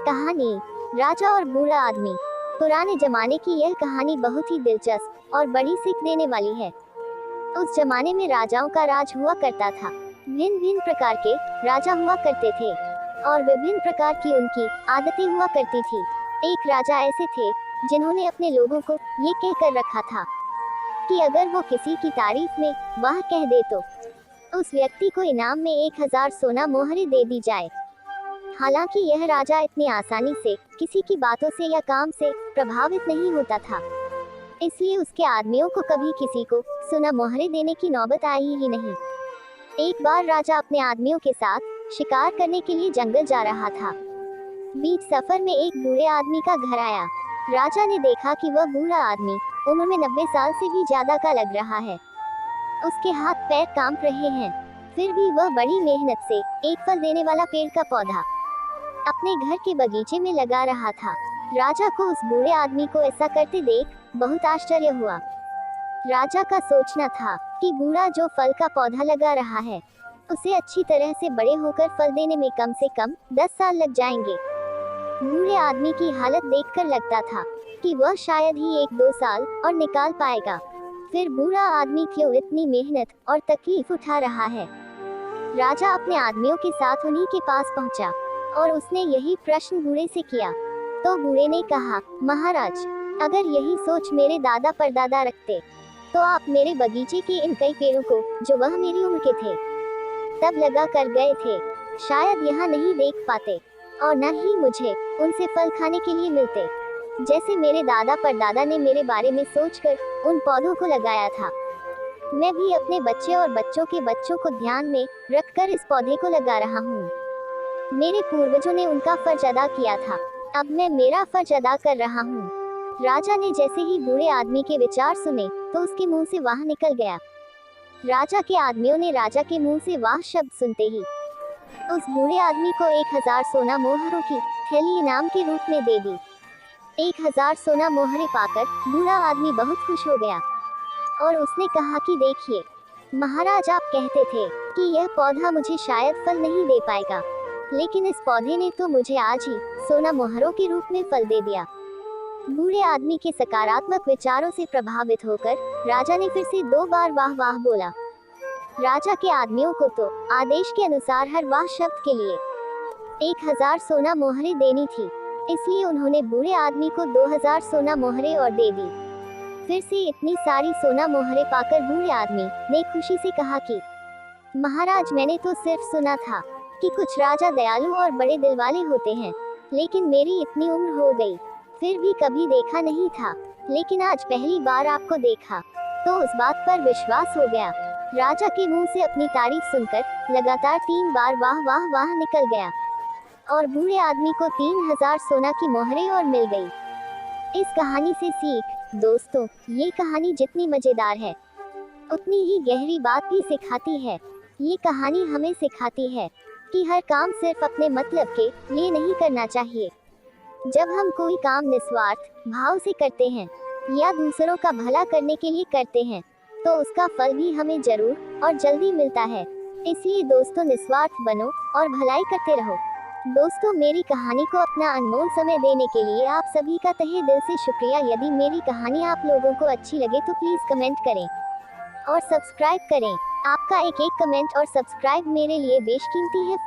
कहानी राजा और बूढ़ा आदमी। पुराने जमाने की यह कहानी बहुत ही दिलचस्प और बड़ी सीख देने वाली है। उस जमाने में राजाओं का राज हुआ करता था। भिन्न भिन्न प्रकार के राजा हुआ करते थे और विभिन्न प्रकार की उनकी आदतें हुआ करती थी। एक राजा ऐसे थे जिन्होंने अपने लोगों को ये कहकर रखा था कि अगर वो किसी की तारीफ में वाह कह दे तो उस व्यक्ति को इनाम में 1000 सोना मोहरे दे दी जाए। हालांकि यह राजा इतनी आसानी से किसी की बातों से या काम से प्रभावित नहीं होता था, इसलिए उसके आदमियों को कभी किसी को सोना मोहरे देने की नौबत आई ही नहीं। एक बार राजा अपने आदमियों के साथ शिकार करने के लिए जंगल जा रहा था। बीच सफर में एक बूढ़े आदमी का घर आया। राजा ने देखा कि वह बूढ़ा आदमी उम्र में 90 साल से भी ज्यादा का लग रहा है। उसके हाथ पैर कांप रहे हैं, फिर भी वह बड़ी मेहनत से एक फल देने वाला पेड़ का पौधा अपने घर के बगीचे में लगा रहा था। राजा को उस बूढ़े आदमी को ऐसा करते देख बहुत आश्चर्य हुआ। राजा का सोचना था कि बूढ़ा जो फल का पौधा लगा रहा है उसे अच्छी तरह से बड़े होकर फल देने में कम से कम 10 साल लग जाएंगे। बूढ़े आदमी की हालत देखकर लगता था कि वह शायद ही 1-2 साल और निकाल पाएगा। फिर बूढ़ा आदमी क्यों इतनी मेहनत और तकलीफ उठा रहा है। राजा अपने आदमियों के साथ उन्हीं के पास पहुंचा और उसने यही प्रश्न बूढ़े से किया। तो बूढ़े ने कहा, महाराज, अगर यही सोच मेरे दादा परदादा रखते तो आप मेरे बगीचे के इन कई पेड़ों को जो वह मेरी उम्र के थे तब लगा कर गए थे शायद यहाँ नहीं देख पाते और न ही मुझे उनसे फल खाने के लिए मिलते, जैसे मेरे दादा परदादा ने मेरे बारे में सोचकर उन पौधों को लगाया था। मैं भी अपने बच्चे और बच्चों के बच्चों को ध्यान में रखकर इस पौधे को लगा रहा हूँ। मेरे पूर्वजों ने उनका फर्ज अदा किया था, अब मैं मेरा फर्ज अदा कर रहा हूँ। राजा ने जैसे ही बूढ़े आदमी के विचार सुने तो उसके मुंह से वाह निकल गया। राजा के आदमियों ने राजा के मुंह से वाह शब्द सुनते ही उस बूढ़े आदमी को 1000 सोना मोहरों की थैली इनाम के रूप में दे दी। 1000 सोना मोहरे पाकर बूढ़ा आदमी बहुत खुश हो गया और उसने कहा कि देखिए महाराज, आप कहते थे कि यह पौधा मुझे शायद फल नहीं दे पाएगा, लेकिन इस पौधे ने तो मुझे आज ही सोना मोहरों के रूप में फल दे दिया। बूढ़े आदमी के सकारात्मक विचारों से प्रभावित होकर राजा ने फिर से 2 बार वाह वाह बोला। राजा के आदमियों को तो आदेश के अनुसार हर वाह शब्द के लिए 1000 सोना मोहरे देनी थी, इसलिए उन्होंने बूढ़े आदमी को 2000 सोना मोहरे और दे दी। फिर से इतनी सारी सोना मोहरे पाकर बूढ़े आदमी ने खुशी से कहा कि महाराज, मैंने तो सिर्फ सुना था कि कुछ राजा दयालु और बड़े दिल वाले होते हैं, लेकिन मेरी इतनी उम्र हो गई फिर भी कभी देखा नहीं था, लेकिन आज पहली बार आपको देखा तो उस बात पर विश्वास हो गया। राजा के मुंह से अपनी तारीफ सुनकर लगातार 3 बार वाह वाह वाह निकल गया और बूढ़े आदमी को 3000 सोना की मोहरें और मिल गई। इस कहानी से सीख दोस्तों, ये कहानी जितनी मजेदार है उतनी ही गहरी बात भी सिखाती है। ये कहानी हमें सिखाती है कि हर काम सिर्फ अपने मतलब के लिए नहीं करना चाहिए। जब हम कोई काम निस्वार्थ भाव से करते हैं या दूसरों का भला करने के लिए करते हैं तो उसका फल भी हमें जरूर और जल्दी मिलता है। इसलिए दोस्तों, निस्वार्थ बनो और भलाई करते रहो। दोस्तों, मेरी कहानी को अपना अनमोल समय देने के लिए आप सभी का तहे दिल से शुक्रिया। यदि मेरी कहानी आप लोगों को अच्छी लगे तो प्लीज कमेंट करें और सब्सक्राइब करें। आपका एक एक कमेंट और सब्सक्राइब मेरे लिए बेशकीमती है।